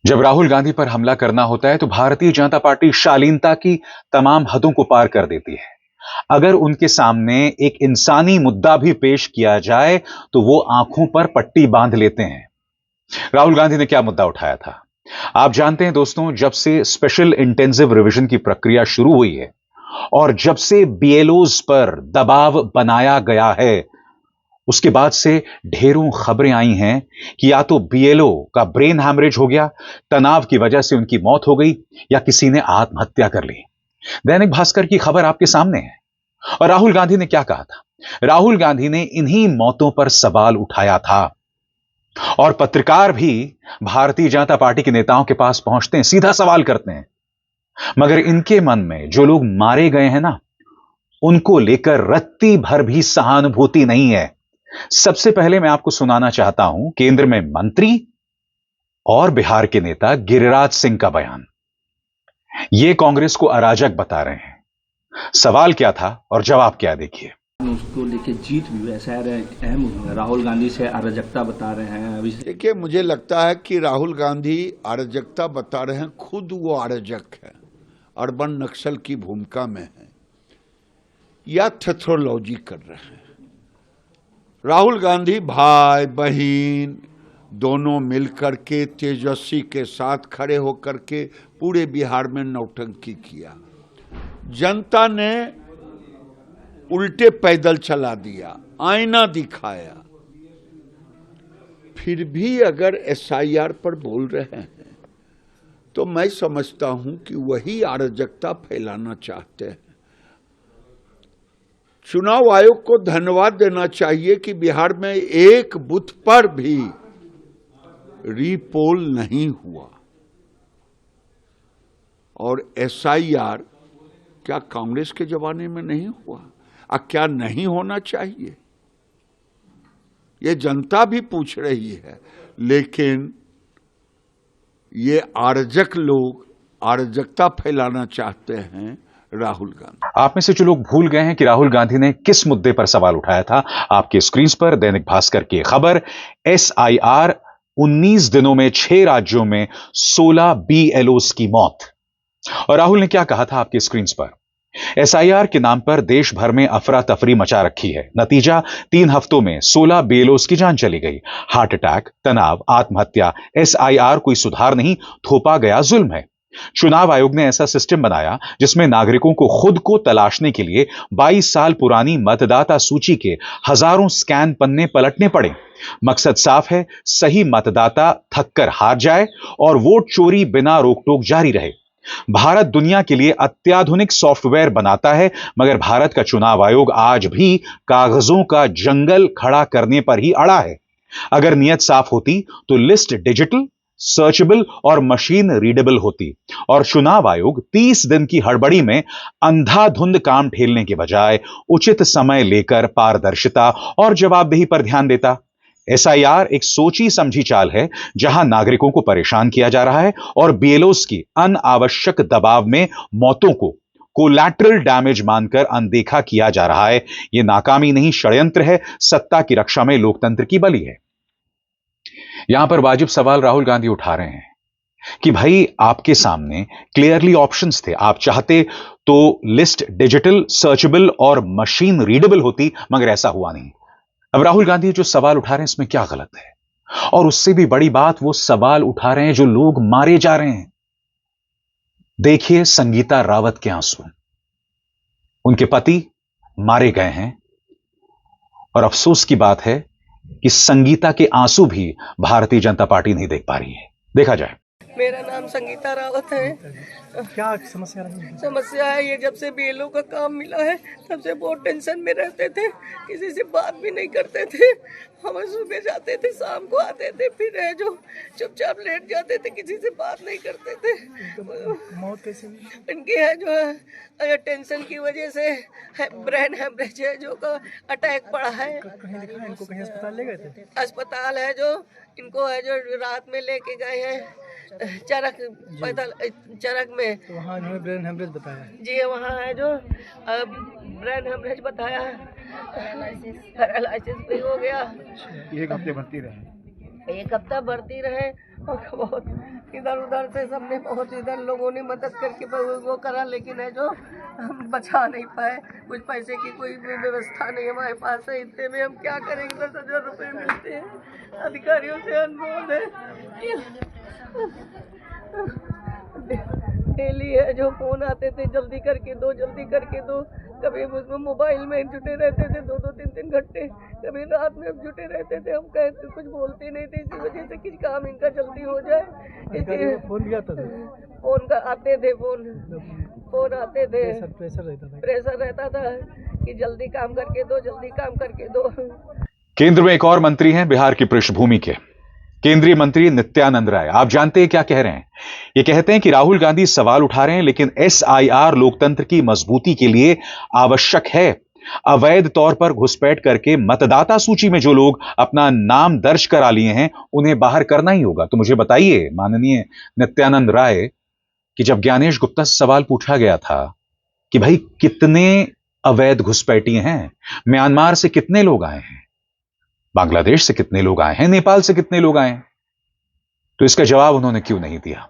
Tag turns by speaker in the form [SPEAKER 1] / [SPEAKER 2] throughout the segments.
[SPEAKER 1] जब राहुल गांधी पर हमला करना होता है तो भारतीय जनता पार्टी शालीनता की तमाम हदों को पार कर देती है। अगर उनके सामने एक इंसानी मुद्दा भी पेश किया जाए तो वो आंखों पर पट्टी बांध लेते हैं। राहुल गांधी ने क्या मुद्दा उठाया था? आप जानते हैं दोस्तों, जब से स्पेशल इंटेंसिव रिवीजन की प्रक्रिया शुरू हुई है और जब से बीएलओज पर दबाव बनाया गया है, उसके बाद से ढेरों खबरें आई हैं कि या तो बीएलओ का ब्रेन हैमरेज हो गया, तनाव की वजह से उनकी मौत हो गई, या किसी ने आत्महत्या कर ली। दैनिक भास्कर की खबर आपके सामने है। और राहुल गांधी ने क्या कहा था? राहुल गांधी ने इन्हीं मौतों पर सवाल उठाया था। और पत्रकार भी भारतीय जनता पार्टी के नेताओं के पास पहुंचते हैं, सीधा सवाल करते हैं, मगर इनके मन में जो लोग मारे गए हैं ना, उनको लेकर रत्ती भर भी सहानुभूति नहीं है। सबसे पहले मैं आपको सुनाना चाहता हूं केंद्र में मंत्री और बिहार के नेता गिरिराज सिंह का बयान। ये कांग्रेस को अराजक बता रहे हैं। सवाल क्या था और जवाब क्या, देखिए।
[SPEAKER 2] उसको लेके जीत भी वैसा अहम राहुल गांधी से अराजकता बता रहे हैं अभी।
[SPEAKER 3] देखिए, मुझे लगता है कि राहुल गांधी अराजकता बता रहे हैं, खुद वो अराजक है, अर्बन नक्सल की भूमिका में है या थेथ्रोलॉजी कर रहे हैं। राहुल गांधी भाई बहन दोनों मिलकर के तेजस्वी के साथ खड़े होकर के पूरे बिहार में नौटंकी किया। जनता ने उल्टे पैदल चला दिया, आईना दिखाया। फिर भी अगर एसआईआर पर बोल रहे हैं तो मैं समझता हूं कि वही अराजकता फैलाना चाहते हैं। चुनाव आयोग को धन्यवाद देना चाहिए कि बिहार में एक बूथ पर भी रीपोल नहीं हुआ। और एसआईआर क्या कांग्रेस के जमाने में नहीं हुआ? क्या नहीं होना चाहिए? ये जनता भी पूछ रही है। लेकिन ये अराजक लोग अराजकता फैलाना चाहते हैं, राहुल गांधी।
[SPEAKER 1] आप में से जो लोग भूल गए हैं कि राहुल गांधी ने किस मुद्दे पर सवाल उठाया था, आपके स्क्रीन पर दैनिक भास्कर की खबर। एसआईआर, 19 दिनों में 6 राज्यों में 16 बीएलओस की मौत। और राहुल ने क्या कहा था आपके स्क्रीन पर? एसआईआर के नाम पर देश भर में अफरा तफरी मचा रखी है। नतीजा, 3 हफ्तों में 16 बीएलओस की जान चली गई। हार्ट अटैक, तनाव, आत्महत्या। एसआईआर कोई सुधार नहीं, थोपा गया जुल्म है। चुनाव आयोग ने ऐसा सिस्टम बनाया जिसमें नागरिकों को खुद को तलाशने के लिए 22 साल पुरानी मतदाता सूची के हजारों स्कैन पन्ने पलटने पड़े। मकसद साफ है, सही मतदाता थककर हार जाए और वोट चोरी बिना रोक टोक जारी रहे। भारत दुनिया के लिए अत्याधुनिक सॉफ्टवेयर बनाता है, मगर भारत का चुनाव आयोग आज भी कागजों का जंगल खड़ा करने पर ही अड़ा है। अगर नियत साफ होती तो लिस्ट डिजिटल, सर्चेबल और मशीन रीडेबल होती, और चुनाव आयोग 30 दिन की हड़बड़ी में अंधाधुंध काम ठेलने के बजाय उचित समय लेकर पारदर्शिता और जवाबदेही पर ध्यान देता। एसआईआर एक सोची समझी चाल है जहां नागरिकों को परेशान किया जा रहा है और बीएलओस की अनावश्यक दबाव में मौतों को कोलैटरल डैमेज मानकर अनदेखा किया जा रहा है। यह नाकामी नहीं, षड्यंत्र है, सत्ता की रक्षा में लोकतंत्र की बलि है। यहां पर वाजिब सवाल राहुल गांधी उठा रहे हैं कि भाई, आपके सामने क्लियरली ऑप्शंस थे। आप चाहते तो लिस्ट डिजिटल, सर्चेबल और मशीन रीडेबल होती, मगर ऐसा हुआ नहीं। अब राहुल गांधी जो सवाल उठा रहे हैं, इसमें क्या गलत है? और उससे भी बड़ी बात, वो सवाल उठा रहे हैं जो लोग मारे जा रहे हैं। देखिए संगीता रावत के आंसू। उनके पति मारे गए हैं और अफसोस की बात है कि संगीता के आंसू भी भारतीय जनता पार्टी नहीं देख पा रही है। देखा जाए।
[SPEAKER 4] मेरा नाम संगीता रावत है।
[SPEAKER 5] क्या समस्या रही है?
[SPEAKER 4] समस्या है ये, जब से बीएलओ का काम मिला है तब से बहुत टेंशन में रहते थे, किसी से बात भी नहीं करते थे। हम सुबह जाते थे, शाम को आते थे, फिर है जो चुपचाप लेट जाते थे, किसी से बात नहीं करते थे।
[SPEAKER 5] मौत कैसे हुई?
[SPEAKER 4] इनकी है जो है टेंशन की वजह से ब्रेन हेमरेज है, जो का अटैक पड़ा है।
[SPEAKER 5] कहीं दिखा इनको? कहीं अस्पताल ले गए थे?
[SPEAKER 4] अस्पताल है जो इनको है जो रात में लेके गए हैं चरक पैदल चरक में।
[SPEAKER 5] तो वहाँ इन्होंने ब्रेन हेमरेज बताया?
[SPEAKER 4] जी, वहाँ है जो ब्रेन हेमरेज बताया, पैरालिसिस भी हो गया।
[SPEAKER 5] एक हफ्ते भर्ती रहे?
[SPEAKER 4] एक हफ्ता भर्ती रहे और बहुत इधर उधर से सबने बहुत इधर लोगों ने मदद करके वो करा, लेकिन है जो हम बचा नहीं पाए। कुछ पैसे की कोई व्यवस्था नहीं हमारे पास है, इतने में हम क्या करेंगे। 10,000 रुपये मिलते हैं। अधिकारियों से अनुरोध है डेली है जो फोन आते थे, जल्दी करके दो, जल्दी करके दो। कभी मोबाइल में जुटे रहते थे 2-2 3-3 घंटे, कभी रात में जुटे रहते थे। हम कहते कुछ बोलते नहीं थे, इसी वजह से कुछ काम इनका जल्दी हो जाए।
[SPEAKER 5] फोन किया था,
[SPEAKER 4] फोन का आते थे, फोन आते थे, प्रेशर रहता था कि जल्दी काम करके दो, जल्दी काम करके दो।
[SPEAKER 1] केंद्र में एक और मंत्री हैं बिहार की पृष्ठभूमि के, केंद्रीय मंत्री नित्यानंद राय। आप जानते हैं क्या कह रहे हैं? ये कहते हैं कि राहुल गांधी सवाल उठा रहे हैं, लेकिन SIR लोकतंत्र की मजबूती के लिए आवश्यक है। अवैध तौर पर घुसपैठ करके मतदाता सूची में जो लोग अपना नाम दर्ज करा लिए हैं, उन्हें बाहर करना ही होगा। तो मुझे बताइए माननीय नित्यानंद राय, कि जब ज्ञानेश गुप्ता से सवाल पूछा गया था कि भाई कितने अवैध घुसपैठिए हैं, म्यांमार से कितने लोग आए हैं, बांग्लादेश से कितने लोग आए हैं, नेपाल से कितने लोग आए हैं, तो इसका जवाब उन्होंने क्यों नहीं दिया?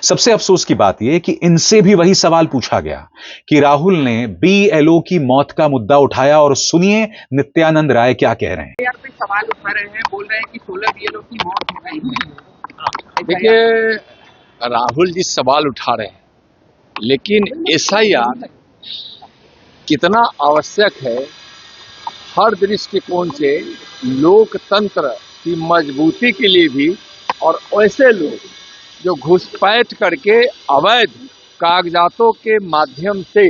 [SPEAKER 1] सबसे अफसोस की बात यह कि इनसे भी वही सवाल पूछा गया कि राहुल ने BLO की मौत का मुद्दा उठाया। और सुनिए नित्यानंद राय क्या कह रहे हैं।
[SPEAKER 6] यार पे सवाल उठा रहे हैं, बोल रहे हैं कि 16 BLO की मौत हो गई है। देखिए, राहुल जी सवाल उठा रहे हैं, लेकिन SIR कितना आवश्यक है हर दृष्टिकोण से, लोकतंत्र की मजबूती के लिए भी, और ऐसे लोग जो घुसपैठ करके अवैध कागजातों के माध्यम से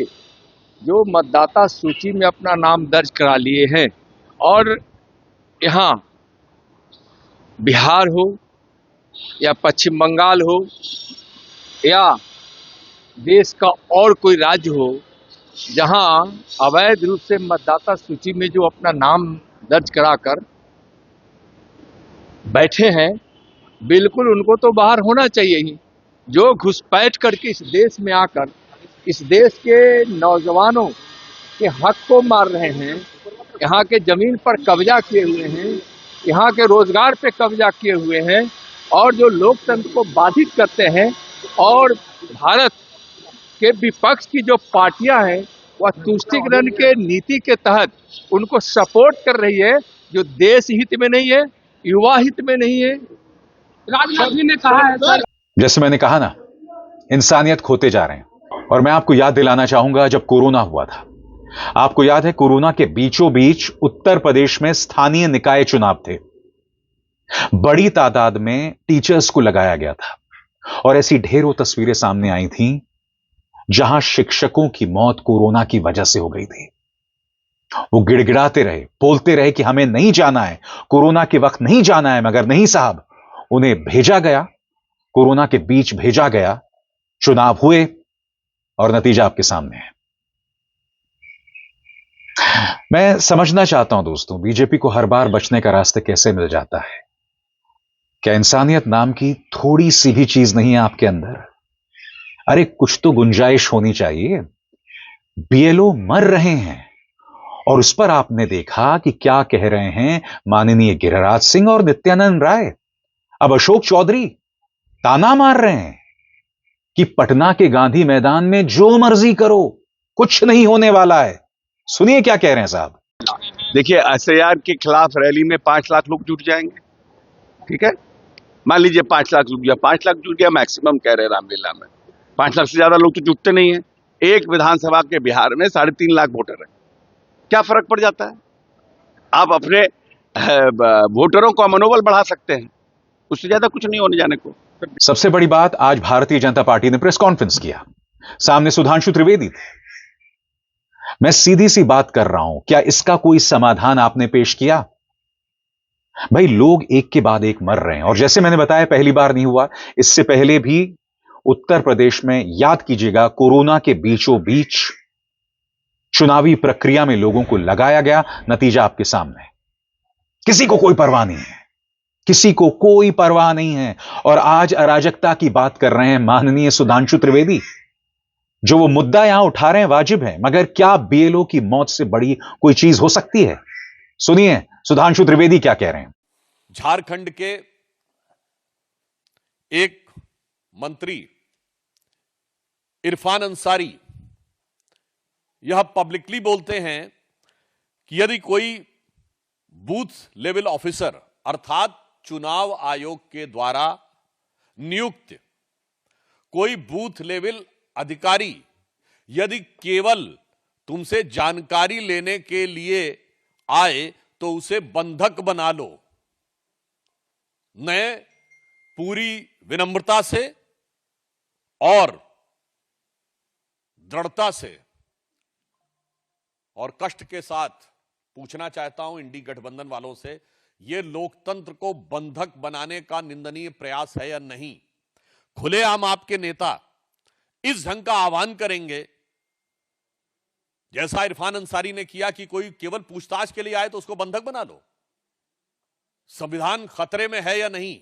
[SPEAKER 6] जो मतदाता सूची में अपना नाम दर्ज करा लिए हैं, और यहाँ बिहार हो या पश्चिम बंगाल हो या देश का और कोई राज्य हो, जहां अवैध रूप से मतदाता सूची में जो अपना नाम दर्ज कराकर बैठे हैं, बिल्कुल उनको तो बाहर होना चाहिए ही। जो घुसपैठ करके इस देश में आकर इस देश के नौजवानों के हक को मार रहे हैं, यहाँ के जमीन पर कब्जा किए हुए हैं, यहाँ के रोजगार पे कब्जा किए हुए हैं, और जो लोकतंत्र को बाधित करते हैं, और भारत के विपक्ष की जो पार्टियां हैं वह तुष्टिकरण के नीति के तहत उनको सपोर्ट कर रही है, जो देश हित में नहीं है, युवा हित में नहीं है। राजनाथ ने कहा है सर,
[SPEAKER 1] जैसे मैंने कहा ना, इंसानियत खोते जा रहे हैं। और मैं आपको याद दिलाना चाहूंगा, जब कोरोना हुआ था, आपको याद है कोरोना के बीचों बीच उत्तर प्रदेश में स्थानीय निकाय चुनाव थे, बड़ी तादाद में टीचर्स को लगाया गया था, और ऐसी ढेरों तस्वीरें सामने आई थीं जहां शिक्षकों की मौत कोरोना की वजह से हो गई थी। वो गिड़गिड़ाते रहे, बोलते रहे कि हमें नहीं जाना है, कोरोना के वक्त नहीं जाना है, मगर नहीं साहब, उन्हें भेजा गया, कोरोना के बीच भेजा गया, चुनाव हुए, और नतीजा आपके सामने है। मैं समझना चाहता हूं दोस्तों, बीजेपी को हर बार बचने का रास्ता कैसे मिल जाता है? क्या इंसानियत नाम की थोड़ी सी भी चीज नहीं है आपके अंदर? अरे कुछ तो गुंजाइश होनी चाहिए। BLO मर रहे हैं, और उस पर आपने देखा कि क्या कह रहे हैं माननीय गिरिराज सिंह और नित्यानंद राय। अब अशोक चौधरी ताना मार रहे हैं कि पटना के गांधी मैदान में जो मर्जी करो, कुछ नहीं होने वाला है। सुनिए क्या कह रहे हैं साहब।
[SPEAKER 7] देखिए, SIR के खिलाफ रैली में 5 लाख लोग जुट जाएंगे, ठीक है? मान लीजिए 5 लाख जुट गया, 5 लाख जुट गया मैक्सिमम कह रहे हैं रामलीला में। 5 लाख से ज्यादा लोग तो जुटते नहीं है। एक विधानसभा के बिहार में 3.5 लाख वोटर है, क्या फर्क पड़ जाता है? आप अपने वोटरों का मनोबल बढ़ा सकते हैं, उससे ज्यादा कुछ नहीं होने जाने को।
[SPEAKER 1] सबसे बड़ी बात, आज भारतीय जनता पार्टी ने प्रेस कॉन्फ्रेंस किया, सामने सुधांशु त्रिवेदी थे। मैं सीधी सी बात कर रहा हूं, क्या इसका कोई समाधान आपने पेश किया? भाई लोग एक के बाद एक मर रहे हैं, और जैसे मैंने बताया पहली बार नहीं हुआ, इससे पहले भी उत्तर प्रदेश में, याद कीजिएगा, कोरोना के बीचों बीच चुनावी प्रक्रिया में लोगों को लगाया गया, नतीजा आपके सामने। किसी को कोई परवाह नहीं है, किसी को कोई परवाह नहीं है। और आज अराजकता की बात कर रहे हैं माननीय सुधांशु त्रिवेदी। जो वो मुद्दा यहां उठा रहे हैं वाजिब है, मगर क्या BLO की मौत से बड़ी कोई चीज हो सकती है? सुनिए सुधांशु त्रिवेदी क्या कह रहे हैं।
[SPEAKER 8] झारखंड के एक मंत्री इरफान अंसारी यह पब्लिकली बोलते हैं कि यदि कोई बूथ लेवल ऑफिसर अर्थात चुनाव आयोग के द्वारा नियुक्त कोई बूथ लेवल अधिकारी यदि केवल तुमसे जानकारी लेने के लिए आए तो उसे बंधक बना लो। मैं पूरी विनम्रता से और दृढ़ता से और कष्ट के साथ पूछना चाहता हूं इंडी गठबंधन वालों से, यह लोकतंत्र को बंधक बनाने का निंदनीय प्रयास है या नहीं? खुलेआम आपके नेता इस ढंग का आह्वान करेंगे जैसा इरफान अंसारी ने किया कि कोई केवल पूछताछ के लिए आए तो उसको बंधक बना लो? संविधान खतरे में है या नहीं?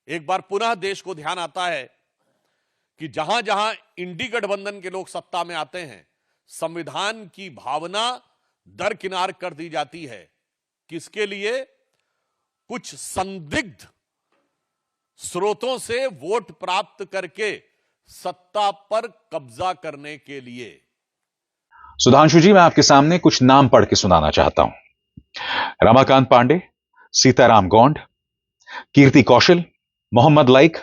[SPEAKER 8] एक बार पुनः देश को ध्यान आता है कि जहां जहां इंडी गठबंधन के लोग सत्ता में आते हैं संविधान की भावना दरकिनार कर दी जाती है। किसके लिए? कुछ संदिग्ध स्रोतों से वोट प्राप्त करके सत्ता पर कब्जा करने के लिए।
[SPEAKER 1] सुधांशु जी, मैं आपके सामने कुछ नाम पढ़ के सुनाना चाहता हूं। रमाकांत पांडे, सीताराम गौंड, कीर्ति कौशल, मोहम्मद लाइक,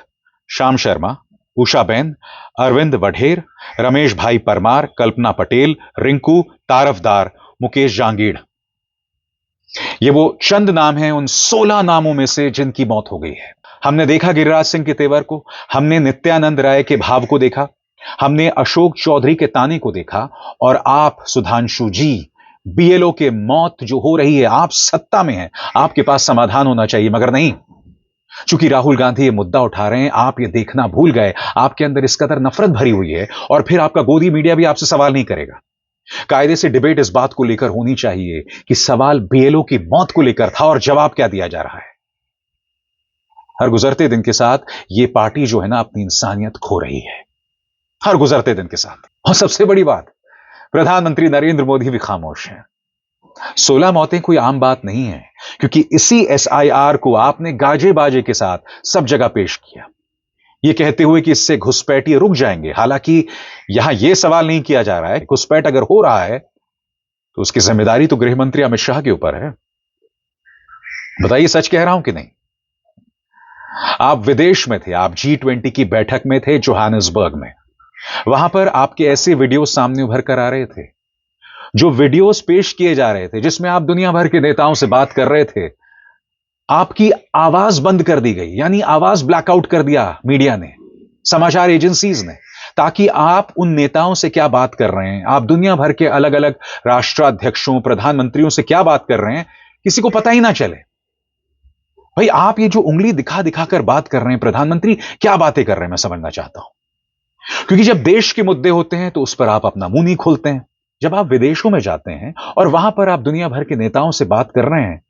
[SPEAKER 1] श्याम शर्मा, उषाबेन, अरविंद वढेर, रमेश भाई परमार, कल्पना पटेल, रिंकू, तारफदार, मुकेश जांगीड़। ये वो चंद नाम हैं उन 16 नामों में से जिनकी मौत हो गई है। हमने देखा गिरिराज सिंह के तेवर को, हमने नित्यानंद राय के भाव को देखा, हमने अशोक चौधरी के ताने को देखा, और आप सुधांशु जी, बीएलओ के मौत जो हो रही है, आप सत्ता में हैं, आपके पास समाधान होना चाहिए, मगर नहीं। चूंकि राहुल गांधी ये मुद्दा उठा रहे हैं, आप ये देखना भूल गए, आपके अंदर इस कदर नफरत भरी हुई है, और फिर आपका गोदी मीडिया भी आपसे सवाल नहीं करेगा। कायदे से डिबेट इस बात को लेकर होनी चाहिए कि सवाल बीएलओ की मौत को लेकर था और जवाब क्या दिया जा रहा है। हर गुजरते दिन के साथ ये पार्टी जो है ना अपनी इंसानियत खो रही है, हर गुजरते दिन के साथ। और सबसे बड़ी बात, प्रधानमंत्री नरेंद्र मोदी भी खामोश हैं। 16 मौतें कोई आम बात नहीं है, क्योंकि इसी एसआईआर को आपने गाजे बाजे के साथ सब जगह पेश किया, यह कहते हुए कि इससे घुसपैठिए रुक जाएंगे। हालांकि यहां यह सवाल नहीं किया जा रहा है, घुसपैठ अगर हो रहा है तो उसकी जिम्मेदारी तो गृह मंत्री अमित शाह के ऊपर है। बताइए, सच कह रहा हूं कि नहीं? आप विदेश में थे, आप G20 की बैठक में थे जोहानिसबर्ग में। वहां पर आपके ऐसे वीडियो सामने उभर कर आ रहे थे, जो वीडियोस पेश किए जा रहे थे जिसमें आप दुनिया भर के नेताओं से बात कर रहे थे, आपकी आवाज बंद कर दी गई, यानी आवाज ब्लैकआउट कर दिया मीडिया ने, समाचार एजेंसीज ने, ताकि आप उन नेताओं से क्या बात कर रहे हैं, आप दुनिया भर के अलग अलग राष्ट्राध्यक्षों, प्रधानमंत्रियों से क्या बात कर रहे हैं, किसी को पता ही ना चले। भाई, आप ये जो उंगली दिखा दिखा कर बात कर रहे हैं, प्रधानमंत्री क्या बातें कर रहे हैं, मैं समझना चाहता हूं। क्योंकि जब देश के मुद्दे होते हैं तो उस पर आप अपना मुंह नहीं खोलते हैं। जब आप विदेशों में जाते हैं और वहां पर आप दुनिया भर के नेताओं से बात कर रहे हैं,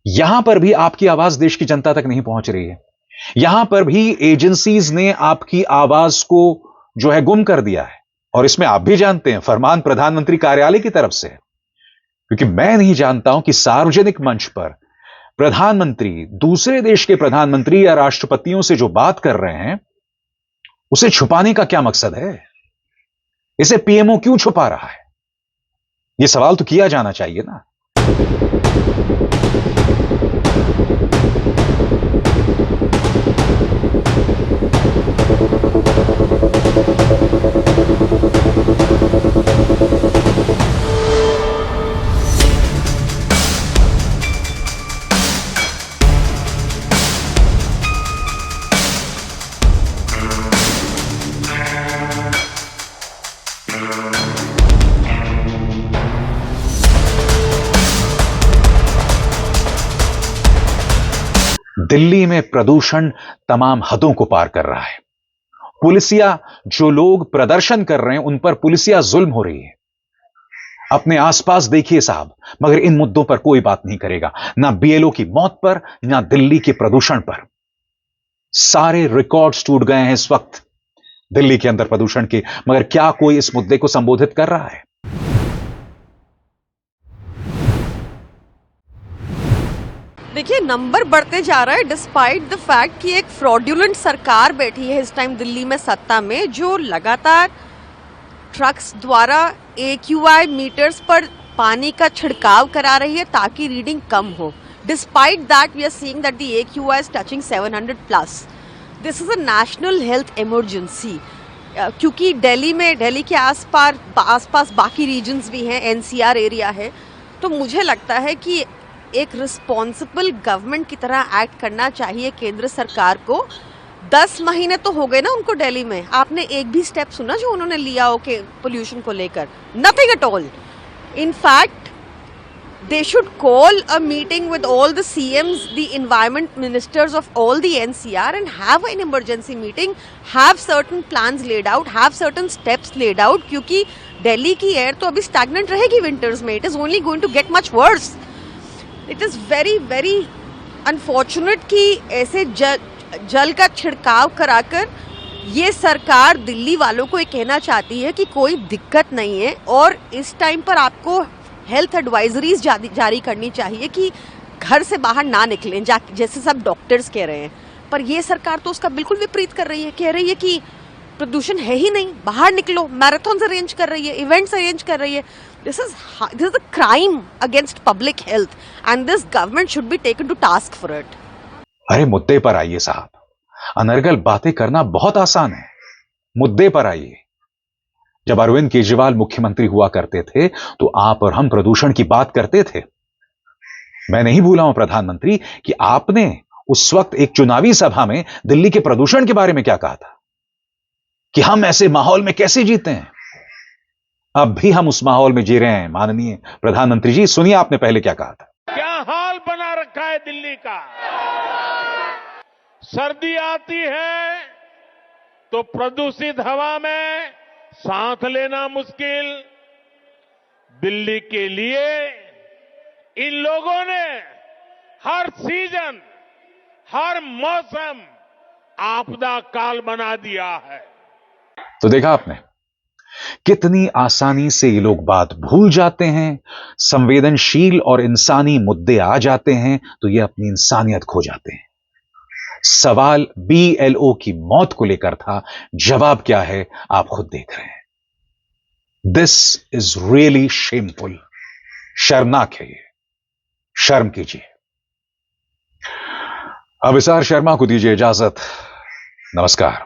[SPEAKER 1] यहां पर भी आपकी आवाज देश की जनता तक नहीं पहुंच रही है। यहां पर भी एजेंसीज ने आपकी आवाज को जो है गुम कर दिया है, और इसमें आप भी जानते हैं फरमान प्रधानमंत्री कार्यालय की तरफ से है। क्योंकि मैं नहीं जानता हूं कि सार्वजनिक मंच पर प्रधानमंत्री दूसरे देश के प्रधानमंत्री या राष्ट्रपतियों से जो बात कर रहे हैं उसे छुपाने का क्या मकसद है, इसे पीएमओ क्यों छुपा रहा है? यह सवाल तो किया जाना चाहिए ना। दिल्ली में प्रदूषण तमाम हदों को पार कर रहा है। पुलिसिया जो लोग प्रदर्शन कर रहे हैं उन पर पुलिसिया जुल्म हो रही है। अपने आसपास देखिए साहब, मगर इन मुद्दों पर कोई बात नहीं करेगा, ना बीएलओ की मौत पर, ना दिल्ली के प्रदूषण पर। सारे रिकॉर्ड्स टूट गए हैं इस वक्त दिल्ली के अंदर प्रदूषण के, मगर क्या कोई इस मुद्दे को संबोधित कर रहा है?
[SPEAKER 9] देखिए, नंबर बढ़ते जा रहा है डिस्पाइट द फैक्ट कि एक फ्रॉड्यूलेंट सरकार बैठी है इस टाइम दिल्ली में सत्ता में, जो लगातार ट्रक्स द्वारा AQI मीटर्स पर पानी का छिड़काव करा रही है ताकि रीडिंग कम हो. Despite that, we are seeing that the AQI is touching 700 plus. This is a national health emergency. क्योंकि दिल्ली के आसपास बाकी रीजन्स भी हैं, NCR एरिया है, तो मुझे लगता है कि एक रिस्पॉन्सिबल गवर्नमेंट की तरह एक्ट करना चाहिए केंद्र सरकार को. 10 महीने तो हो गए ना उनको दिल्ली में. आपने एक भी स्टेप सुना जो उन्होंने लिया हो कि पोल्यूशन को लेकर? Nothing at all. In fact, they should call a meeting with all the CMs, the environment ministers of all the NCR and have an emergency meeting, have certain plans laid out, have certain steps laid out, क्योंकि दिल्ली की air तो अभी stagnant रहेगी winters में. It is only going to get much worse. It is very, very unfortunate कि ऐसे जल का छिड़काव कराकर ये सरकार दिल्ली वालों को ये कहना चाहती है कि कोई दिक्कत नहीं है, और इस टाइम पर आपको हेल्थ एडवाइजरीज जारी करनी चाहिए कि घर से बाहर ना निकलें, जैसे सब डॉक्टर्स कह रहे हैं. पर ये सरकार तो उसका बिल्कुल विपरीत कर रही है. कह रही है कि प्रदूषण है ही नहीं, बाहर निकलो. मैराथन अरेंज कर रही है, इवेंट्स अरेंज कर रही है. This is a crime against public health and this government should be taken to task for it.
[SPEAKER 1] अरे मुद्दे पर आइए साहब. अनर्गल बातें करना बहुत आसान है, मुद्दे पर आइए. जब अरविंद केजरीवाल मुख्यमंत्री हुआ करते थे तो आप और हम प्रदूषण की बात करते थे. मैं नहीं भूला हूं प्रधानमंत्री कि आपने उस वक्त एक चुनावी सभा में दिल्ली के प्रदूषण के बारे में क्या कहा था कि हम ऐसे माहौल में कैसे जीते हैं. अब भी हम उस माहौल में जी रहे हैं. माननीय प्रधानमंत्री जी, सुनिए आपने पहले क्या कहा था.
[SPEAKER 10] क्या हाल बना रखा है दिल्ली का. सर्दी आती है तो प्रदूषित हवा में सांस लेना मुश्किल. दिल्ली के लिए इन लोगों ने हर सीजन, हर मौसम आपदा काल बना दिया है.
[SPEAKER 1] तो देखा आपने कितनी आसानी से ये लोग बात भूल जाते हैं. संवेदनशील और इंसानी मुद्दे आ जाते हैं तो ये अपनी इंसानियत खो जाते हैं. सवाल BLO की मौत को लेकर था, जवाब क्या है आप खुद देख रहे हैं. This is really shameful. शर्मनाक है ये. शर्म कीजिए. अभिसार शर्मा को दीजिए इजाजत. नमस्कार.